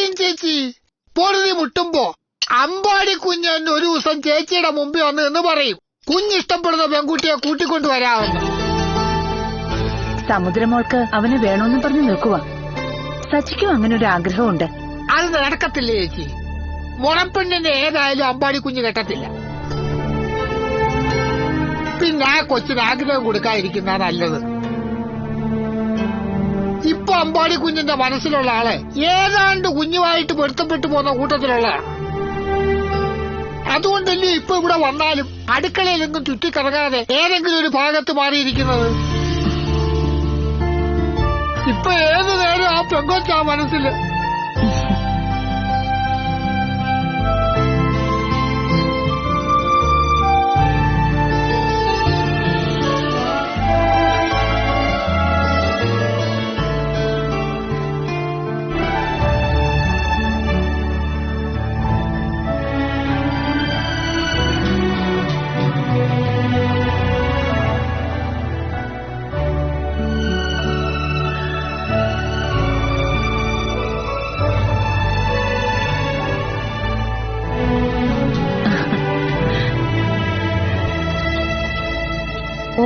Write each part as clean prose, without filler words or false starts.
കാര്യം ചേച്ചി, പൊറുതി മുട്ടുമ്പോ അമ്പാടി കുഞ്ഞ് എന്നെ ഒരു ദിവസം ചേച്ചിയുടെ മുമ്പിൽ വന്ന് എന്ന് പറയും, കുഞ്ഞിഷ്ടപ്പെടുന്ന പെൺകുട്ടിയെ കൂട്ടിക്കൊണ്ടുവരാമെന്ന്. സമുദ്രമോൾക്ക് അവന് വേണമെന്നും പറഞ്ഞു നിൽക്കുക. സച്ചിക്കും അങ്ങനെ ഒരു ആഗ്രഹമുണ്ട്. അത് നടക്കത്തില്ല ചേച്ചി. മുറപ്പെണ്ണിന്റെ ഏതായാലും അമ്പാടി കുഞ്ഞ് കെട്ടത്തില്ല. പിന്നെ ആ കൊച്ചിന് ആഗ്രഹം കൊടുക്കാതിരിക്കുന്ന നല്ലത്. ഇപ്പൊ അമ്പാടി കുഞ്ഞിന്റെ മനസ്സിലുള്ള ആളെ ഏതാണ്ട് കുഞ്ഞുമായിട്ട് പൊരുത്തപ്പെട്ടു പോകുന്ന കൂട്ടത്തിലുള്ളതാണ്. അതുകൊണ്ടല്ലേ ഇപ്പൊ ഇവിടെ വന്നാലും അടുക്കളയിലെങ്ങും ചുറ്റിക്കറങ്ങാതെ ഏതെങ്കിലും ഒരു ഭാഗത്ത് മാറിയിരിക്കുന്നത്. ഇപ്പൊ ഏതു നേരം ആ പെങ്കൊച്ചാ മനസ്സില്.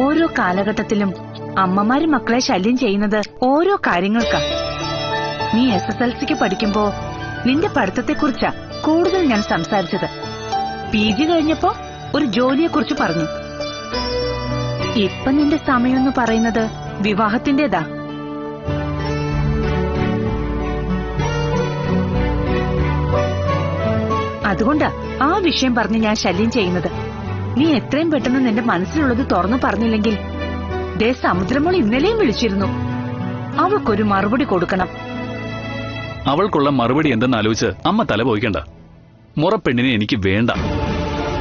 ഓരോ കാലഘട്ടത്തിലും അമ്മമാര് മക്കളെ ശല്യം ചെയ്യുന്നത് ഓരോ കാര്യങ്ങൾക്കാ. നീ SSLCക്ക് പഠിക്കുമ്പോ നിന്റെ പഠിത്തത്തെക്കുറിച്ചാ കൂടുതൽ ഞാൻ സംസാരിച്ചത്. PG കഴിഞ്ഞപ്പോ ഒരു ജോലിയെക്കുറിച്ച് പറഞ്ഞു. ഇപ്പൊ നിന്റെ സമയമെന്ന് പറയുന്നത് വിവാഹത്തിന്റേതാ. അതുകൊണ്ടാ ആ വിഷയം പറഞ്ഞ് ഞാൻ ശല്യം ചെയ്യുന്നത്. നീ എത്രയും പെട്ടെന്ന് നിന്റെ മനസ്സിലുള്ളത് തുറന്നു പറഞ്ഞില്ലെങ്കിൽ ദേ സമുദ്രമോൾ ഇന്നലെയും വിളിച്ചിരുന്നു. അവൾക്കൊരു മറുപടി കൊടുക്കണം. അവൾക്കുള്ള മറുപടി എന്തെന്ന് ആലോചിച്ച് അമ്മ തല പോയിക്കണ്ട. മുറപ്പെണ്ണിനെ എനിക്ക് വേണ്ട.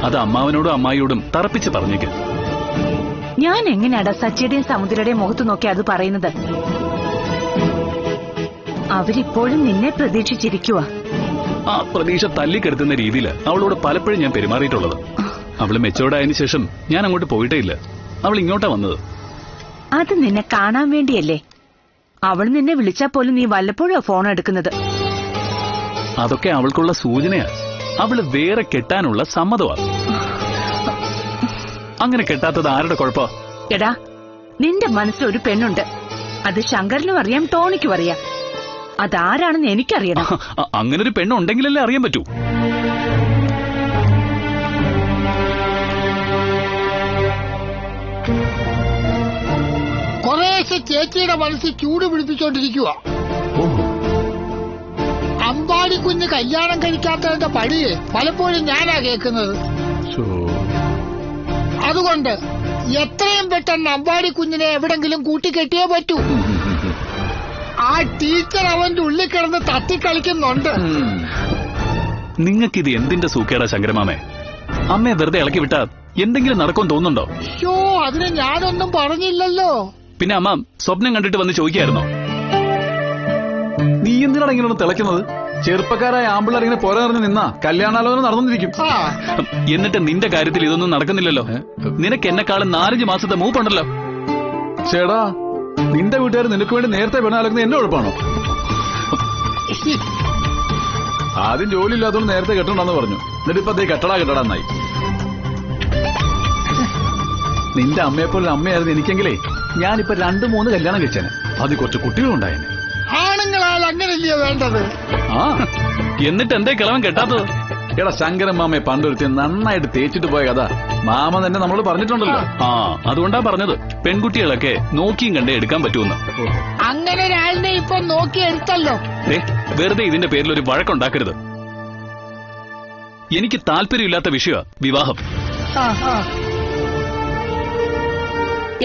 അത് അമ്മാവനോടും അമ്മായിയോടും തറപ്പിച്ച് പറഞ്ഞേക്ക്. ഞാൻ എങ്ങനെയാടാ സച്ചിയുടെയും സമുദ്രയുടെയും മുഖത്ത് നോക്കി അത് പറയുന്നത്? അവരിപ്പോഴും നിന്നെ പ്രതീക്ഷിച്ചിരിക്കുക. ആ പ്രതീക്ഷ തല്ലിക്കെടുത്തുന്ന രീതിയിൽ അവളോട് പലപ്പോഴും ഞാൻ പെരുമാറിയിട്ടുള്ളത്. അവള് മെച്ചോർഡായതിനു ശേഷം ഞാൻ അങ്ങോട്ട് പോയിട്ടേ ഇല്ല. അവൾ ഇങ്ങോട്ടാ വന്നത്. അത് നിന്നെ കാണാൻ വേണ്ടിയല്ലേ? അവൾ നിന്നെ വിളിച്ചാ പോലും നീ വല്ലപ്പോഴും ഫോൺ എടുക്കുന്നത്. അതൊക്കെ അവൾക്കുള്ള സൂചനയാ. അവള് വേറെ കെട്ടാനുള്ള സമ്മതമാ. അങ്ങനെ കെട്ടാത്തത് ആരുടെ കുഴപ്പാ? എടാ, നിന്റെ മനസ്സിൽ ഒരു പെണ്ണുണ്ട്. അത് ശങ്കറിനും അറിയാം, ടോണിക്കും അറിയാം. അതാരാണെന്ന് എനിക്കറിയണം. അങ്ങനൊരു പെണ്ണുണ്ടെങ്കിലല്ലേ അറിയാൻ പറ്റൂ. കുറേശ്ശെ ചേച്ചിയുടെ മനസ്സിൽ ചൂട് പിടിപ്പിച്ചോണ്ടിരിക്കുക. അമ്പാടി കുഞ്ഞ് കല്യാണം കഴിക്കാത്തതിന്റെ പടിയെ പലപ്പോഴും ഞാനാ കേൾക്കുന്നത്. അതുകൊണ്ട് എത്രയും പെട്ടെന്ന് അമ്പാടി കുഞ്ഞിനെ എവിടെങ്കിലും കൂട്ടിക്കെട്ടിയേ പറ്റൂ. ആ ടീച്ചർ അവന്റെ ഉള്ളിൽ കിടന്ന് തട്ടിക്കളിക്കുന്നുണ്ട്. നിങ്ങൾക്കിത് എന്തിന്റെ സൂക്കേടാ ശങ്കരമാമേ? അമ്മയെ വെറുതെ ഇളക്കി വിട്ടാ എന്തെങ്കിലും നടക്കുമെന്ന് തോന്നുന്നുണ്ടോ? ഷോ, അതിന് ഞാനൊന്നും പറഞ്ഞില്ലല്ലോ. പിന്നെ അമ്മ സ്വപ്നം കണ്ടിട്ട് വന്ന് ചോദിക്കായിരുന്നോ? നീ എന്തിനാണ് ഇങ്ങനെ തിളയ്ക്കുന്നത്? ചെറുപ്പക്കാരായ ആമ്പിള്ളേർ ഇങ്ങനെ പോരാറിഞ്ഞ് നിന്നാ കല്യാണാലോചന നടന്നിരിക്കും. എന്നിട്ട് നിന്റെ കാര്യത്തിൽ ഇതൊന്നും നടക്കുന്നില്ലല്ലോ. നിനക്ക് എന്നെക്കാളും 4-5 മാസത്തെ മൂപ്പുണ്ടല്ലോ. ചേടാ, നിന്റെ വീട്ടുകാർ നിനക്ക് വേണ്ടി നേരത്തെ പെണ്ണാലോചന എന്നെ കുഴപ്പമാണോ? ആദ്യം ജോലി ഇല്ലാത്തതുകൊണ്ട് നേരത്തെ കെട്ടണ്ടെന്ന് പറഞ്ഞു. എന്നിട്ടിപ്പോ അതേ കെട്ടടാന്നായി. നിന്റെ അമ്മയെപ്പോലെ അമ്മയായിരുന്നു എനിക്കെങ്കിലേ ഞാനിപ്പോ 2-3 കല്യാണം കഴിച്ചേനെ. അതിൽ കുറച്ച് കുട്ടികളുണ്ടായേനെ. ആണുങ്ങളാൽ അങ്ങനല്ലയോ വേണ്ടത്? ആ, എന്നിട്ട് എന്തേ കിളവൻ കെട്ടാത്തത്? എടാ, ശങ്കരൻ മാമയെ പണ്ടൊരുത്തി നന്നായിട്ട് തേച്ചിട്ട് പോയ കഥ മാമ തന്നെ നമ്മളോട് പറഞ്ഞിട്ടുണ്ടല്ലോ. ആ, അതുകൊണ്ടാ പറഞ്ഞത് പെൺകുട്ടികളൊക്കെ നോക്കിയും കണ്ടേ എടുക്കാൻ പറ്റുമെന്ന്. അങ്ങനെ ഒരാളിനെ ഇപ്പൊ നോക്കി എടുത്തല്ലോ. വെറുതെ ഇതിന്റെ പേരിൽ ഒരു വഴക്കുണ്ടാക്കരുത്. എനിക്ക് താല്പര്യമില്ലാത്ത വിഷയമാ വിവാഹം.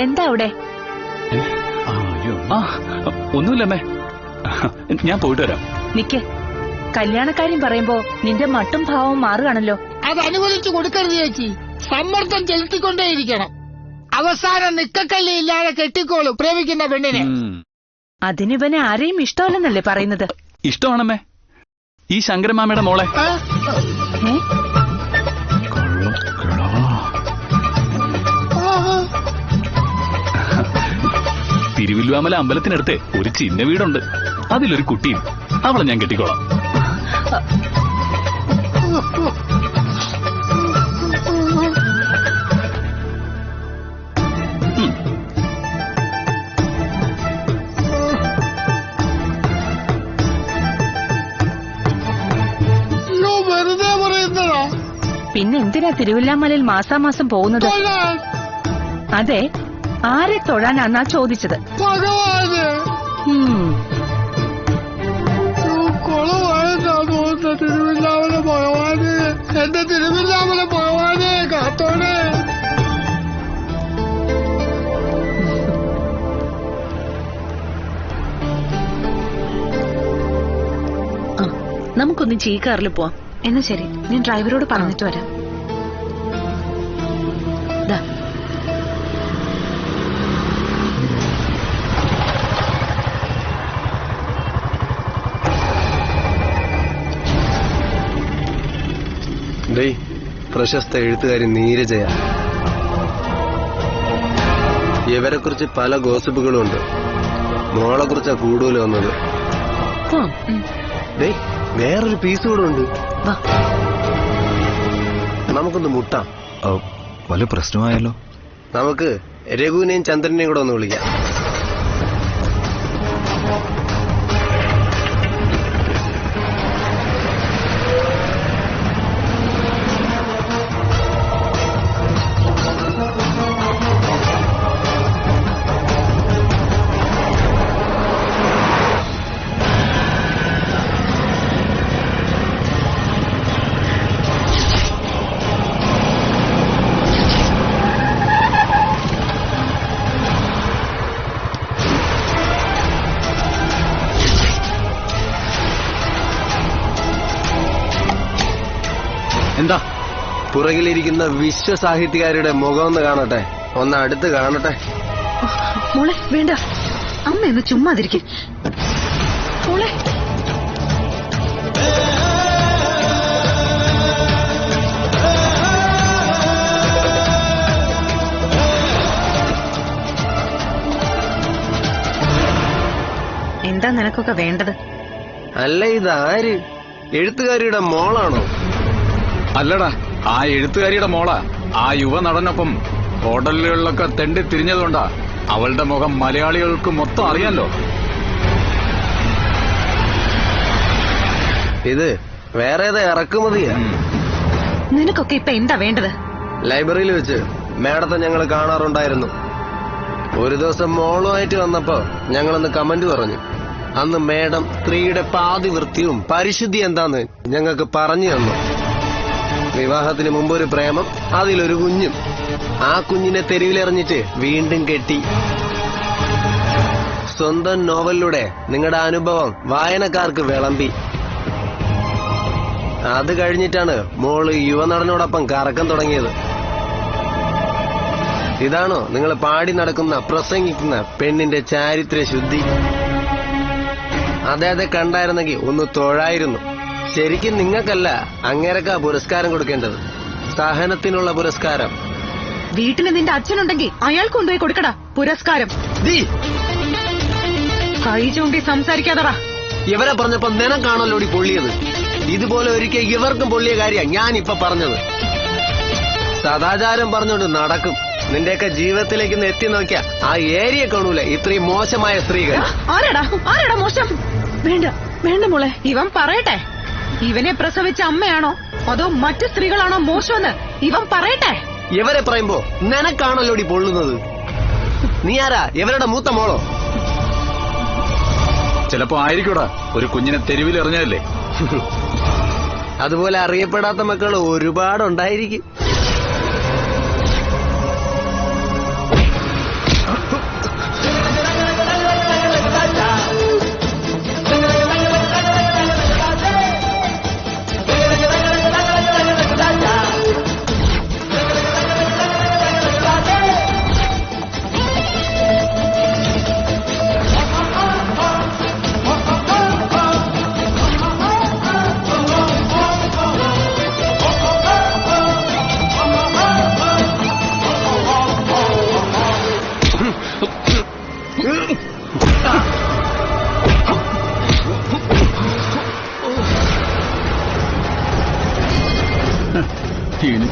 എന്താ അവിടെ? ഒന്നുമില്ലമ്മേ, ഞാൻ പോയിട്ട് വരാം. നിക്ക്, കല്യാണക്കാര്യം പറയുമ്പോ നിന്റെ മട്ടും ഭാവവും മാറുകയാണല്ലോ. അത് അനുവദിച്ചു കൊടുക്കരുത് ചേച്ചി. സമ്മർദ്ദം ചെലുത്തിക്കൊണ്ടേയിരിക്കണം. അവസാനം നിക്കക്കല്ല് ഇല്ലാതെ കെട്ടിക്കോളും പ്രേമിക്കുന്ന പെണ്ണിനെ. അതിനിവനെ ആരെയും ഇഷ്ടമല്ലെന്നല്ലേ പറയുന്നത്? ഇഷ്ടമാണമ്മേ, ഈ ശങ്കരമാമയുടെ മോളെ. തിരുവില്ലുവാമല അമ്പലത്തിനടുത്ത് ഒരു ചിന്ന വീടുണ്ട്. അതിലൊരു കുട്ടിയും. അവളെ ഞാൻ കെട്ടിക്കോളാം. വെറുതെ പറയുന്നതാ. പിന്നെ എന്തിനാ തിരുവില്ലാമലയിൽ മാസാമാസം പോകുന്നത്? അതെ, ആരെ തൊഴാനാന്നാ ചോദിച്ചത്. ഭഗവാന് കുളമായെന്നാ തോന്നുന്ന. തിരുവില്ലാമല ഭഗവാന്, എന്റെ തിരുവില്ലാമല ഭഗവാനെ കാത്തോടെ. നമുക്കൊന്ന് ചീക്കാറിൽ പോവാം. എന്നാ ശരി, ഞാൻ ഡ്രൈവറോട് പറഞ്ഞിട്ട് വരാം. ദാ. പ്രശസ്ത എഴുത്തുകാരി നീരജയ. ഇവരെ കുറിച്ച് പല ഗോസിപ്പുകളും ഉണ്ട്. മോളെ കുറിച്ചാ കൂടുതൽ വന്നത്. വേറൊരു പീസ് കൂടെ ഉണ്ട്. നമുക്കൊന്ന് മുട്ടാം. വല്ല പ്രശ്നമായല്ലോ. നമുക്ക് രഘുവിനെയും ചന്ദ്രനെയും കൂടെ ഒന്ന് വിളിക്കാം. എന്താ? പുറകിലിരിക്കുന്ന വിശ്വസാഹിത്യകാരുടെ മുഖം ഒന്ന് കാണട്ടെ, ഒന്ന് അടുത്ത് കാണട്ടെ. മോളെ വേണ്ട, അമ്മയൊന്ന് ചുമ്മാതിരിക്കും. മോളെ എന്താ നിനക്കൊക്കെ വേണ്ടത്? അല്ല, ഇതാര്? എഴുത്തുകാരിയുടെ മോളാണോ? അല്ലടാ, ആ എഴുത്തുകാരിയുടെ മോളാ. ആ യുവ നടനൊപ്പം ഹോട്ടലുകളിലൊക്കെ തെണ്ടി തിരിഞ്ഞതുകൊണ്ടാ അവളുടെ മുഖം മലയാളികൾക്ക് മൊത്തം അറിയാലോ. ഇത് വേറെ ഏതാ ഇറക്കുമതിയാ? നിനക്കൊക്കെ ഇപ്പൊ എന്താ വേണ്ടത്? ലൈബ്രറിയിൽ വെച്ച് മേഡത്തെ ഞങ്ങൾ കാണാറുണ്ടായിരുന്നു. ഒരു ദിവസം മോളുമായിട്ട് വന്നപ്പോ ഞങ്ങളൊന്ന് കമന്റ് പറഞ്ഞു. അന്ന് മേഡം സ്ത്രീയുടെ പാതിവൃത്തിയും പരിശുദ്ധി എന്താന്ന് ഞങ്ങൾക്ക് പറഞ്ഞു തന്നു. വിവാഹത്തിന് മുമ്പൊരു പ്രേമം, അതിലൊരു കുഞ്ഞും. ആ കുഞ്ഞിനെ തെരുവിലെറിഞ്ഞിട്ട് വീണ്ടും കെട്ടി. സ്വന്തം നോവലിലൂടെ നിങ്ങളുടെ അനുഭവം വായനക്കാർക്ക് വിളമ്പി. അത് കഴിഞ്ഞിട്ടാണ് മോള് യുവനടനോടൊപ്പം കറക്കം തുടങ്ങിയത്. ഇതാണോ നിങ്ങൾ പാടി നടക്കുന്ന, പ്രസംഗിക്കുന്ന പെണ്ണിന്റെ ചാരിത്ര ശുദ്ധി? അദ്ദേഹത്തെ കണ്ടായിരുന്നെങ്കിൽ ഒന്ന് തൊഴായിരുന്നു. ശരിക്കും നിങ്ങൾക്കല്ല, അങ്ങേരക്കാ പുരസ്കാരം കൊടുക്കേണ്ടത്. സഹനത്തിനുള്ള പുരസ്കാരം. വീട്ടിൽ നിന്റെ അച്ഛനുണ്ടെങ്കിൽ അയാൾക്ക് കൊണ്ടുപോയി കൊടുക്കടാ പുരസ്കാരം. കൈ ചൂണ്ടി സംസാരിക്കാതടാ. ഇവരെ പറഞ്ഞപ്പോ നിനക്കാണല്ലോടി പൊള്ളിയത്. ഇതുപോലെ ഒരിക്കൽ ഇവർക്കും പൊള്ളിയ കാര്യമാണ് ഞാനിപ്പൊ പറഞ്ഞത്. സദാചാരം പറഞ്ഞോണ്ട് നടക്കും. നിന്റെയൊക്കെ ജീവിതത്തിലേക്ക് എത്തി നോക്കിയ ആ ഏരിയ കാണൂല ഇത്രയും മോശമായ സ്ത്രീകൾ. ആരാടാ മോശം? വേണ്ട വേണ്ട മോളെ, ഇവൻ പറയട്ടെ. ഇവനെ പ്രസവിച്ച അമ്മയാണോ അതോ മറ്റു സ്ത്രീകളാണോ മോശമെന്ന് ഇവൻ പറയട്ടെ. ഇവരെ പറയുമ്പോ നിനക്കാണല്ലോടി പൊള്ളുന്നത്. നീ ആരാ? ഇവരുടെ മൂത്ത മോളോ? ചിലപ്പോ ആയിരിക്കൂടാ, ഒരു കുഞ്ഞിനെ തെരുവിലെറിഞ്ഞതല്ലേ. അതുപോലെ അറിയപ്പെടാത്ത മക്കൾ ഒരുപാടുണ്ടായിരിക്കും.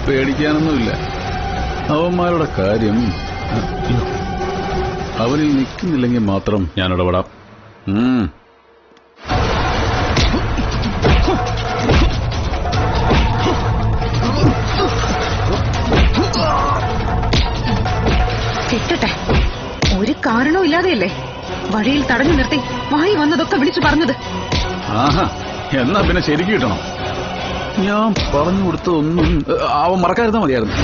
പേടിക്കാനൊന്നുമില്ല. അവന്മാരുടെ കാര്യം അവരിൽ നിൽക്കുന്നില്ലെങ്കിൽ മാത്രം ഞാൻ ഇടപെടാം. കിട്ടട്ടെ. ഒരു കാരണവും ഇല്ലാതെയല്ലേ വഴിയിൽ തടഞ്ഞു നിർത്തി വായി വന്നതൊക്കെ വിളിച്ചു പറഞ്ഞത്. ആഹാ, എന്നാ പിന്നെ ശരിക്കും കിട്ടണം. ഞാൻ പറഞ്ഞു കൊടുത്തതൊന്നും അവൻ മറക്കാതിരുന്നാ മതിയായിരുന്നു.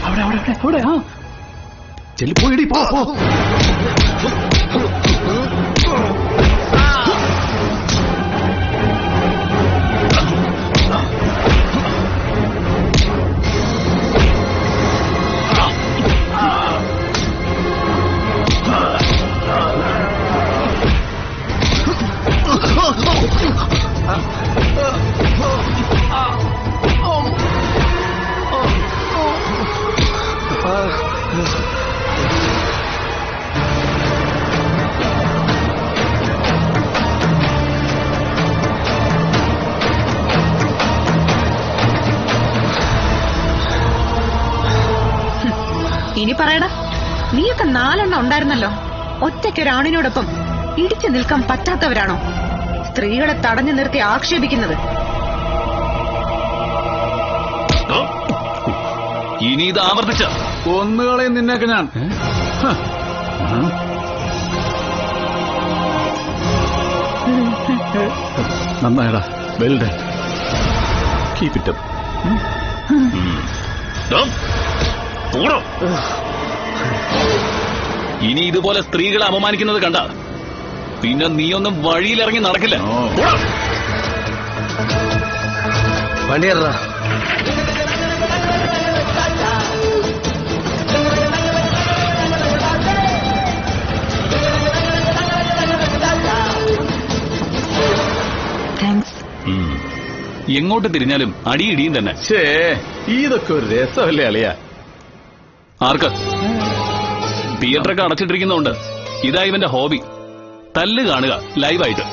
അവിടെ അവിടെ അവിടെ അവിടെ ആ ചെല്ലിപ്പോയിടി പോ. ഇനി പറയടാ, നീയൊക്കെ 4 എണ്ണം ഉണ്ടായിരുന്നല്ലോ. ഒറ്റയ്ക്കൊരാണിനോടൊപ്പം ഇടിച്ചു നിൽക്കാൻ പറ്റാത്തവരാണോ സ്ത്രീകളെ തടഞ്ഞു നിർത്തി ആക്ഷേപിക്കുന്നത്? ഇനി ഇത് ആവർത്തിച്ച കൊന്നുകളയും നിന്നൊക്കെ ഞാൻ. നന്നായടാ, well done. Keep it up. ഇനി ഇതുപോലെ സ്ത്രീകളെ അപമാനിക്കുന്നത് കണ്ട പിന്നെ നീയൊന്നും വഴിയിലിറങ്ങി നടക്കില്ല. വണ്ടി കയറാ. താങ്ക്സ്. എങ്ങോട്ട് തിരിഞ്ഞാലും അടിയിടിയും തന്നെ. ഛേ, ഇതൊക്കെ ഒരു രസമല്ലേ അളിയ? ആർക്ക്? തിയേറ്ററൊക്കെ അടച്ചിട്ടിരിക്കുന്നതുകൊണ്ട് ഇതാ ഇവന്റെ ഹോബി. തല്ല് കാണുക ലൈവായിട്ട്.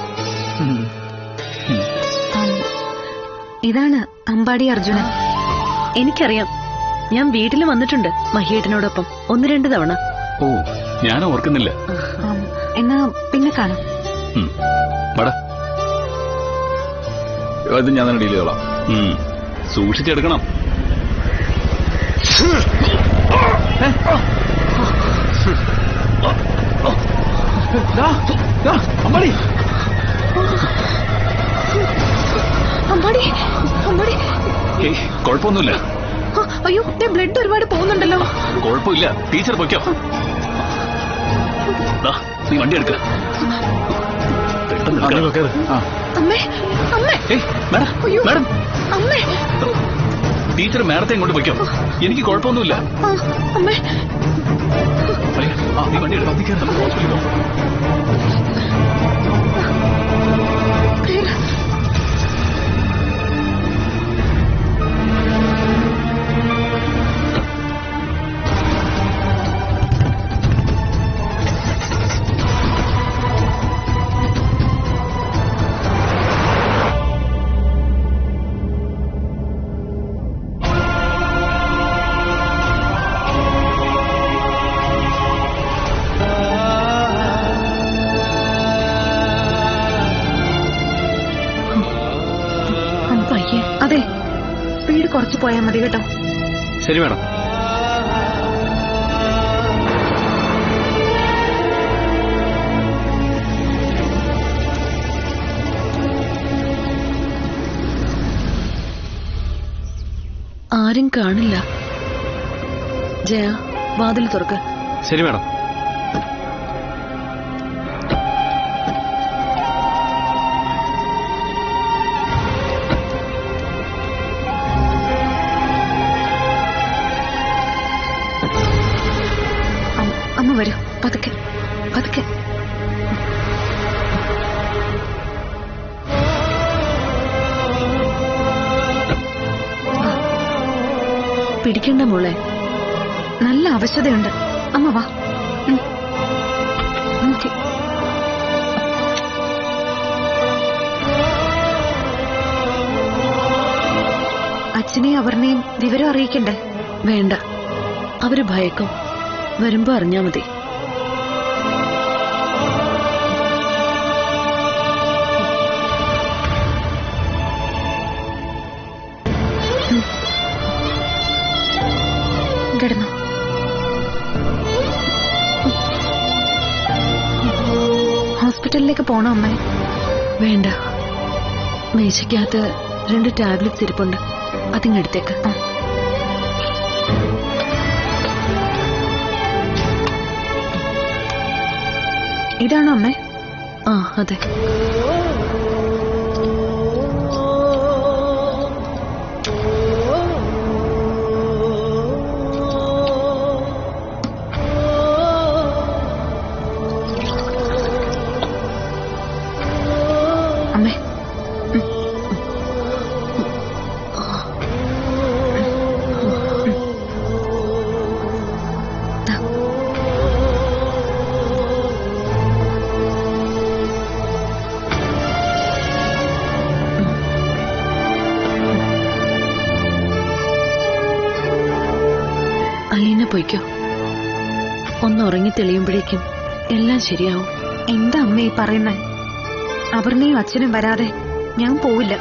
ഇതാണ് അമ്പാടി അർജുനൻ. എനിക്കറിയാം. ഞാൻ വീട്ടിൽ വന്നിട്ടുണ്ട് മഹിയേട്ടനോടൊപ്പം 1-2 തവണ. ഓ, ഞാൻ ഓർക്കുന്നില്ല. എന്നാ പിന്നെ കാണാം. ഇത് ഞാൻ തന്നെ ഡീൽ ചെയ്തോളാം. സൂക്ഷിച്ചെടുക്കണം. അമ്പാടി അമ്പാടി അമ്പാടി. കുഴപ്പമൊന്നുമില്ല. അയ്യോ, ബ്ലഡ് ഒരുപാട് പോകുന്നുണ്ടല്ലോ. കുഴപ്പമില്ല, ടീച്ചർ പൊയ്ക്കോ. നീ വണ്ടി എടുക്ക. അമ്മേ അമ്മേ. മാഡം, അമ്മേ. ടീച്ചർ മാഡത്തെ ഇങ്ങോട്ട് പൊയ്ക്കോ. എനിക്ക് കുഴപ്പമൊന്നുമില്ല. അമ്മേ. നീ വണ്ടി എടുക്കാം. നമുക്ക് ഹോസ്പിറ്റലിൽ പോകാം. അതെ, സ്പീഡ് കുറച്ച് പോയാൽ മതി കേട്ടോ. ശരി മാഡം. ആരും കാണില്ല. ജയ, വാതിൽ തുറക്ക്. ശരി മാഡം. അമ്മ വരൂ. പതുക്കെ പതുക്കെ. പിടിക്കണ്ട മോളെ. നല്ല അവശതയുണ്ട്. അമ്മ വാ. ഓക്കേ. അച്ഛനെയും അവർനെയും വിവരം അറിയിക്കണ്ടേ? വേണ്ട, അവര് ഭയക്കും. വരുമ്പോ അറിഞ്ഞാ മതി. കിടന്നോ. ഹോസ്പിറ്റലിലേക്ക് പോണോ അമ്മേ? വേണ്ട, മേശയ്ക്കകത്ത് 2 ടാബ്ലറ്റ്സ് ഇരിപ്പുണ്ട്. അതിങ്ങെടുത്തേക്ക്. ഇതാണോ അമ്മേ? ആ അതെ. അമ്മേ, അലീന പോയിക്കോ. ഒന്ന് ഉറങ്ങി തെളിയുമ്പോഴേക്കും എല്ലാം ശരിയാവും. എന്താ അമ്മേ ഈ പറയുന്നേ? അവർനെയും അച്ഛനും വരാതെ ഞാൻ പോവില്ല.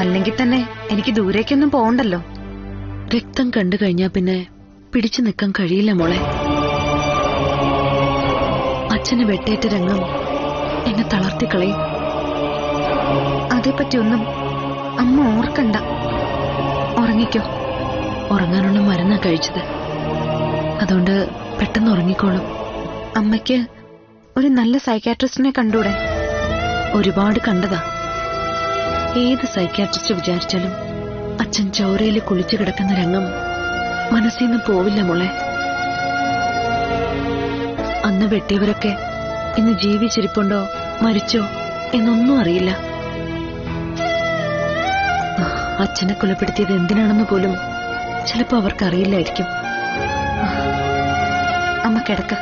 അല്ലെങ്കിൽ തന്നെ എനിക്ക് ദൂരേക്കൊന്നും പോകണ്ടല്ലോ. രക്തം കണ്ടു കഴിഞ്ഞാ പിന്നെ പിടിച്ചു നിൽക്കാൻ കഴിയില്ല മോളെ. അച്ഛന് വെട്ടേറ്റ രംഗം എന്നെ തളർത്തിക്കളയും. അതേപ്പറ്റിയൊന്നും അമ്മ ഓർക്കണ്ട. ഉറങ്ങിക്കോ. ഉറങ്ങാനുള്ള മരുന്നാ കഴിച്ചത്. അതുകൊണ്ട് പെട്ടെന്ന് ഉറങ്ങിക്കോളും. അമ്മയ്ക്ക് ഒരു നല്ല സൈക്കാട്രിസ്റ്റിനെ കണ്ടൂടെ? ഒരുപാട് കണ്ടതാ. ഏത് സൈക്യാട്രിസ്റ്റ് വിചാരിച്ചാലും അച്ഛൻ ചോരയിൽ കുളിച്ചു കിടക്കുന്ന രംഗം മനസ്സിൽ നിന്ന് പോവില്ല മോളെ. അന്ന് വെട്ടിയവരൊക്കെ ഇന്ന് ജീവിച്ചിരിപ്പുണ്ടോ മരിച്ചോ എന്നൊന്നും അറിയില്ല. അച്ഛനെ കൊലപ്പെടുത്തിയത് എന്തിനാണെന്ന് പോലും ചിലപ്പോ അവർക്കറിയില്ലായിരിക്കും. അമ്മ കിടക്ക.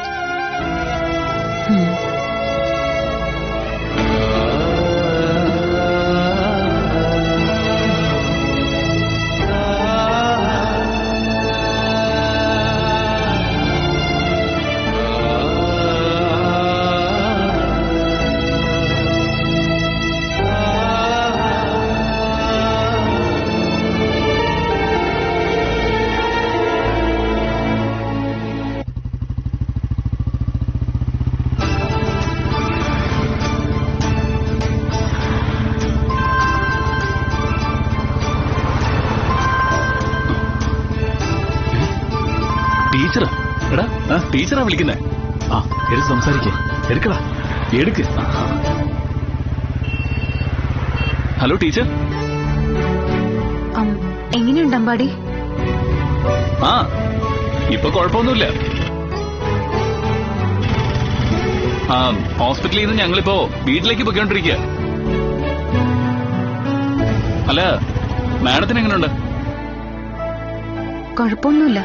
ടീച്ചറാ? എടാ, ടീച്ചറാ വിളിക്കുന്നേ. ആ, എടുത്ത് സംസാരിക്കേ. എടുക്കടാ, എടുക്ക്. Hello teacher. എങ്ങനെയുണ്ട് അമ്പാടി? ആ, ഇപ്പൊ കുഴപ്പമൊന്നുമില്ല. ആ, ഹോസ്പിറ്റലിൽ നിന്ന് ഞങ്ങളിപ്പോ വീട്ടിലേക്ക് പോയിക്കൊണ്ടിരിക്കുക. അല്ല, മാഡത്തിന് എങ്ങനെയുണ്ട്? കുഴപ്പമൊന്നുമില്ല.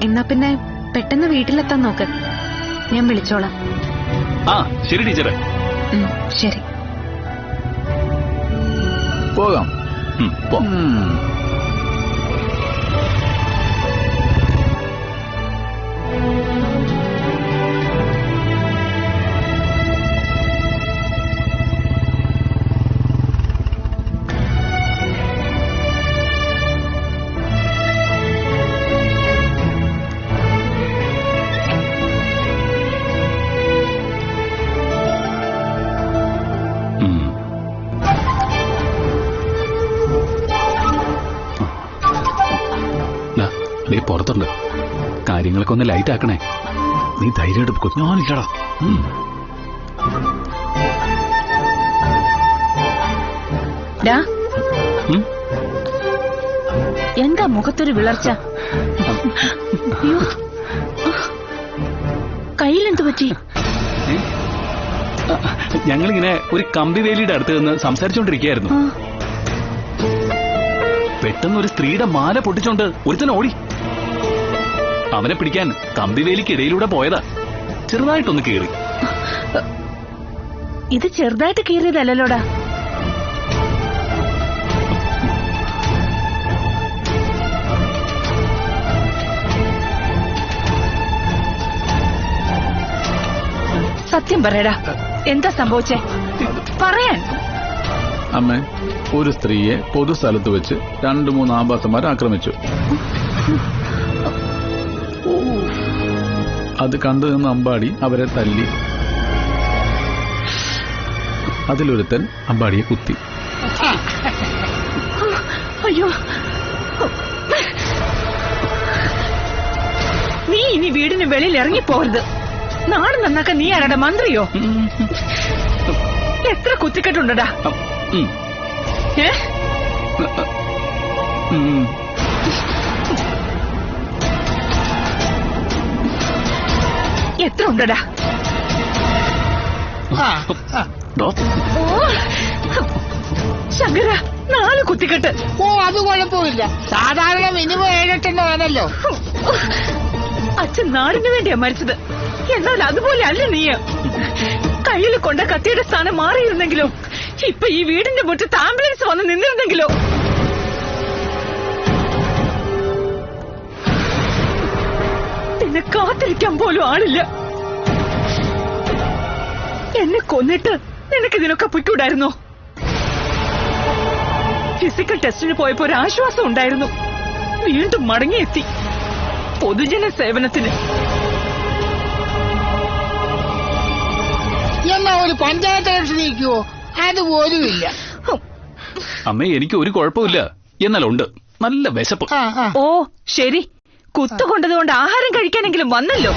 എന്നാ പിന്നെ പെട്ടെന്ന് വീട്ടിലെത്താൻ നോക്ക്. ഞാൻ വിളിച്ചോളാം. ആ, ശരി ടീച്ചറെ. ശരി. പോകാം. പോ. നീ പുറത്തുണ്ട്. കാര്യങ്ങളൊക്കെ ഒന്ന് ലൈറ്റ് ആക്കണേ. നീ ധൈര്യമായിട്ട് ഞാനില്ലടാ. എന്താ മുഖത്തൊരു വിളർച്ച? കയ്യിലെന്ത് പറ്റി? ഞങ്ങളിങ്ങനെ ഒരു കമ്പിവേലിയുടെ അടുത്ത് നിന്ന് സംസാരിച്ചോണ്ടിരിക്കുകയായിരുന്നു. പെട്ടെന്ന് ഒരു സ്ത്രീയുടെ മാല പൊട്ടിച്ചോണ്ട് ഒരുത്തൻ ഓടി. അവനെ പിടിക്കാൻ കമ്പിവേലിക്കിടയിലൂടെ പോയതാ. ചെറുതായിട്ടൊന്ന് കീറി. ഇത് ചെറുതായിട്ട് കീറിയതല്ലോടാ. സത്യം പറയടാ, എന്താ സംഭവിച്ചേ? പറയാൻ. അമ്മേ, ഒരു സ്ത്രീയെ പൊതുസ്ഥലത്ത് വെച്ച് 2-3 ആഭാസന്മാർ ആക്രമിച്ചു. അത് കണ്ടു നിന്ന് അമ്പാടി അവരെ തല്ലി. അതിലൊരുത്തൻ അമ്പാടിയെ കുത്തി. അയ്യോ, നീ ഇനി വീടിന് വെളിയിൽ ഇറങ്ങിപ്പോകരുത്. നാട് നന്നാക്കാൻ നീ ആരാടാ, മന്ത്രിയോ? എത്ര കുത്തിക്കെട്ടുണ്ടടാ? ഏ? എത്ര ഉണ്ടടാ? ശങ്കര, 4 കുത്തിക്കെട്ട്. ഓ, അത് കുഴപ്പമില്ല. സാധാരണ മിനിമം 7-8 ആണല്ലോ. അച്ഛൻ നാടിന് വേണ്ടിയാ മരിച്ചത്. എന്നാൽ അതുപോലെ അല്ല നീ. കയ്യിൽ കൊണ്ട കത്തിയുടെ സ്ഥാനം മാറിയിരുന്നെങ്കിലോ, ഇപ്പൊ ഈ വീടിന്റെ മുറ്റത്ത് ആംബുലൻസ് വന്ന് നിന്നിരുന്നെങ്കിലോ. നിന്നെ കാത്തിരിക്കാൻ പോലും ആളില്ല. എന്നെ കൊന്നിട്ട് നിനക്കിതിനൊക്കെ പൊയ്ക്കൂടായിരുന്നോ? ഫിസിക്കൽ ടെസ്റ്റിന് പോയപ്പോ ഒരു ആശ്വാസം ഉണ്ടായിരുന്നു. വീണ്ടും മടങ്ങിയെത്തി പൊതുജന സേവനത്തിന്. എന്നാ ഒരു പഞ്ചായത്ത് ഇലക്ഷൻ നിൽക്കുവോ? അതുപോലുമില്ല. അമ്മേ, എനിക്ക് ഒരു കുഴപ്പമില്ല. എന്നാലുണ്ട് നല്ല വിശപ്പ്. ആ, ആ. ഓ ശരി, കുത്തുകൊണ്ടതുകൊണ്ട് ആഹാരം കഴിക്കാനെങ്കിലും വന്നല്ലോ.